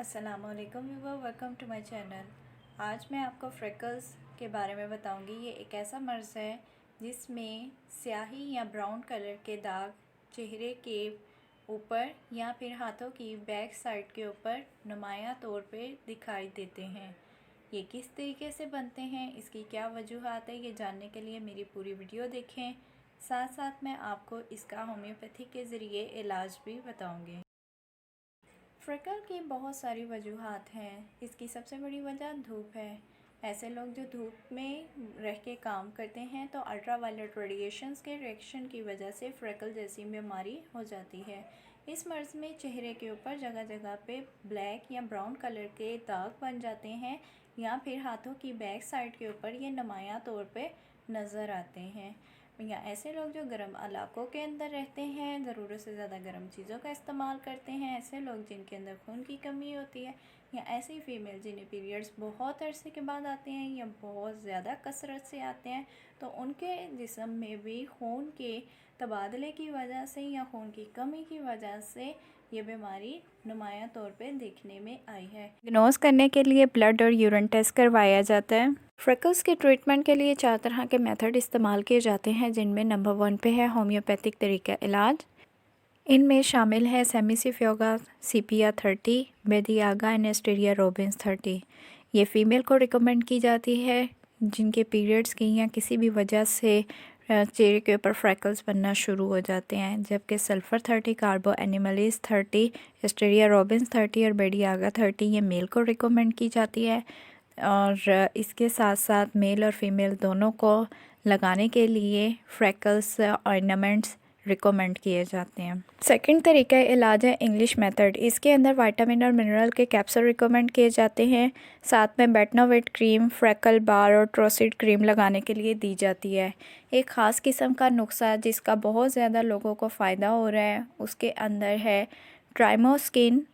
अस्सलाम वालेकुम viewer, welcome to my channel. आज मैं आपको फ्रेकल्स के बारे में बताऊंगी। ये एक ऐसा मर्ज़ है जिसमें स्याही या ब्राउन कलर के दाग चेहरे के ऊपर या फिर हाथों की बैक साइड के ऊपर नुमायां तौर पे दिखाई देते हैं। ये किस तरीके से बनते हैं, इसकी क्या वजूहात है, ये जानने के लिए मेरी पूरी वीडियो देखें। साथ साथ मैं आपको इसका होम्योपैथी के ज़रिए इलाज भी बताऊँगी। फ्रेकल की बहुत सारी वजूहात हैं। इसकी सबसे बड़ी वजह धूप है। ऐसे लोग जो धूप में रह के काम करते हैं तो अल्ट्रा वायलेट रेडिएशंस के रिएक्शन की वजह से फ्रेकल जैसी बीमारी हो जाती है। इस मर्ज़ में चेहरे के ऊपर जगह जगह पे ब्लैक या ब्राउन कलर के दाग बन जाते हैं या फिर हाथों की बैक साइड के ऊपर ये नुमायां तौर पे नज़र आते हैं। या ऐसे लोग जो गर्म इलाकों के अंदर रहते हैं, ज़रूरत से ज़्यादा गर्म चीज़ों का इस्तेमाल करते हैं, ऐसे लोग जिनके अंदर खून की कमी होती है, या ऐसी फ़ीमेल जिन्हें पीरियड्स बहुत अरसे के बाद आते हैं या बहुत ज़्यादा कसरत से आते हैं, तो उनके जिस्म में भी खून के तबादले की वजह से या खून की कमी की वजह से ये बीमारी नुमायां तौर पे देखने में आई है। डिग्नोज करने के लिए ब्लड और यूरिन टेस्ट करवाया जाता है। फ्रेकल्स के ट्रीटमेंट के लिए 4 तरह के मेथड इस्तेमाल किए जाते हैं, जिनमें नंबर 1 पे है होम्योपैथिक तरीका इलाज। इनमें शामिल है सेमिसिफ्योगा सीपिया 30, बेदियागा एनेस्टेरिया रोबिन्स 30। ये फ़ीमेल को रिकमेंड की जाती है जिनके पीरियड्स की या किसी भी वजह से चेहरे के ऊपर फ्रैकल्स बनना शुरू हो जाते हैं, जबकि सल्फ़र 30, कार्बो एनिमलिस 30, एस्टेरिया रोबिन्स 30 और बेडियागा 30 ये मेल को रिकमेंड की जाती है। और इसके साथ साथ मेल और फीमेल दोनों को लगाने के लिए फ्रैकल्स ऑर्नामेंट्स रिकमेंड किए जाते हैं। सेकंड तरीका इलाज है इंग्लिश मेथड। इसके अंदर विटामिन और मिनरल के कैप्सूल रिकमेंड किए जाते हैं। साथ में बेटनोवेट क्रीम, फ्रैकल बार और ट्रोसिड क्रीम लगाने के लिए दी जाती है। एक ख़ास किस्म का नुस्खा जिसका बहुत ज़्यादा लोगों को फ़ायदा हो रहा है, उसके अंदर है ट्राइमोस्किन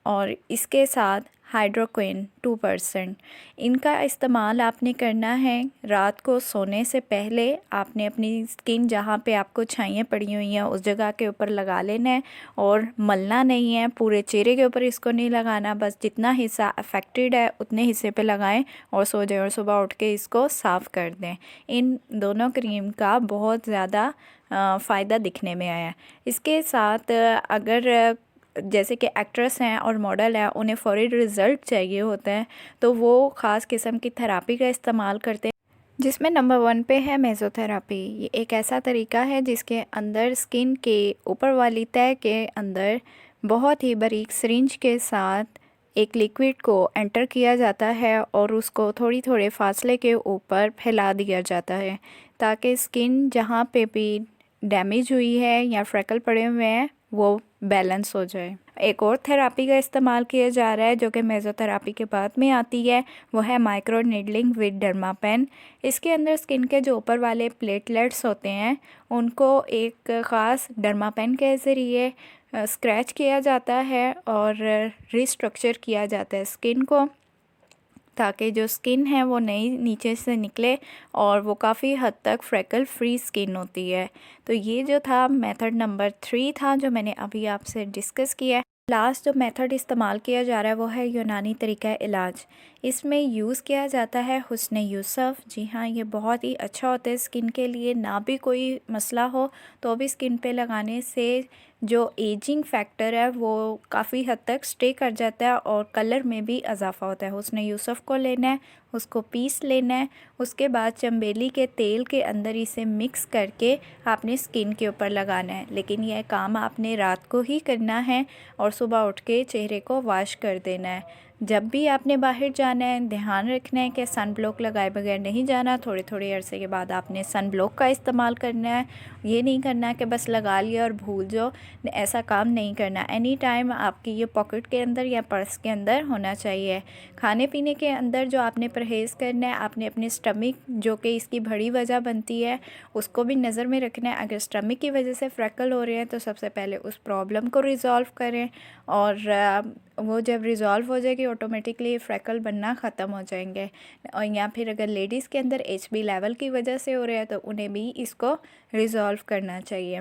और इसके साथ हाइड्रोक्विन 2%। इनका इस्तेमाल आपने करना है रात को सोने से पहले। आपने अपनी स्किन जहाँ पे आपको छाइयाँ पड़ी हुई हैं उस जगह के ऊपर लगा लेना है और मलना नहीं है। पूरे चेहरे के ऊपर इसको नहीं लगाना, बस जितना हिस्सा अफेक्टेड है उतने हिस्से पे लगाएं और सो जाएं और सुबह उठ के इसको साफ़ कर दें। इन दोनों क्रीम का बहुत ज़्यादा फ़ायदा दिखने में आया है। इसके साथ अगर जैसे कि एक्ट्रेस हैं और मॉडल हैं, उन्हें फौरी रिज़ल्ट चाहिए होते हैं तो वो ख़ास किस्म की थेरापी का इस्तेमाल करते हैं, जिसमें नंबर 1 पे है मेसोथेरापी। ये एक ऐसा तरीका है जिसके अंदर स्किन के ऊपर वाली तह के अंदर बहुत ही बारीक सिरिंज के साथ एक लिक्विड को एंटर किया जाता है और उसको थोड़ी थोड़े फासले के ऊपर फैला दिया जाता है, ताकि स्किन जहाँ पे भी डैमेज हुई है या फ्रैकल पड़े हुए हैं वो बैलेंस हो जाए। एक और थेरापी का इस्तेमाल किया जा रहा है जो कि मेसोथेरापी के बाद में आती है, वो है माइक्रो नीडलिंग विद डर्मापेन। इसके अंदर स्किन के जो ऊपर वाले प्लेटलेट्स होते हैं उनको एक ख़ास डर्मापेन के ज़रिए स्क्रैच किया जाता है और रिस्ट्रक्चर किया जाता है स्किन को, ताकि जो स्किन है वो नई नीचे से निकले और वो काफ़ी हद तक फ्रैकल फ्री स्किन होती है। तो ये जो था मेथड नंबर 3 था जो मैंने अभी आपसे डिस्कस किया है। लास्ट जो मेथड इस्तेमाल किया जा रहा है वो है यूनानी तरीका इलाज। इसमें यूज़ किया जाता है हुस्न यूसुफ़। जी हाँ, ये बहुत ही अच्छा होता है स्किन के लिए। ना भी कोई मसला हो तो भी स्किन पे लगाने से जो एजिंग फैक्टर है वो काफ़ी हद तक स्टे कर जाता है और कलर में भी इजाफा होता है। हुस्न यूसुफ़ को लेना है, उसको पीस लेना है, उसके बाद चंबेली के तेल के अंदर इसे मिक्स करके आपने स्किन के ऊपर लगाना है। लेकिन यह काम आपने रात को ही करना है और सुबह उठ के चेहरे को वॉश कर देना है। जब भी आपने बाहर जाना है ध्यान रखना है कि सन ब्लॉक लगाए बगैर नहीं जाना। थोड़े थोड़े अरसे के बाद आपने सन ब्लॉक का इस्तेमाल करना है। ये नहीं करना कि बस लगा लिया और भूल जाओ, ऐसा काम नहीं करना। एनी टाइम आपकी ये पॉकेट के अंदर या पर्स के अंदर होना चाहिए। खाने पीने के अंदर जो आपने परहेज़ करना है, आपने अपने स्टमक जो कि इसकी बड़ी वजह बनती है उसको भी नज़र में रखना है। अगर स्टमक की वजह से फ्रैकल हो रहे हैं तो सबसे पहले उस प्रॉब्लम को रिज़ॉल्व करें और वो जब रिज़ॉल्व हो जाएगी ऑटोमेटिकली फ्रैकल बनना ख़त्म हो जाएंगे। और या फिर अगर लेडीज़ के अंदर HB लेवल की वजह से हो रहा है तो उन्हें भी इसको रिज़ॉल्व करना चाहिए।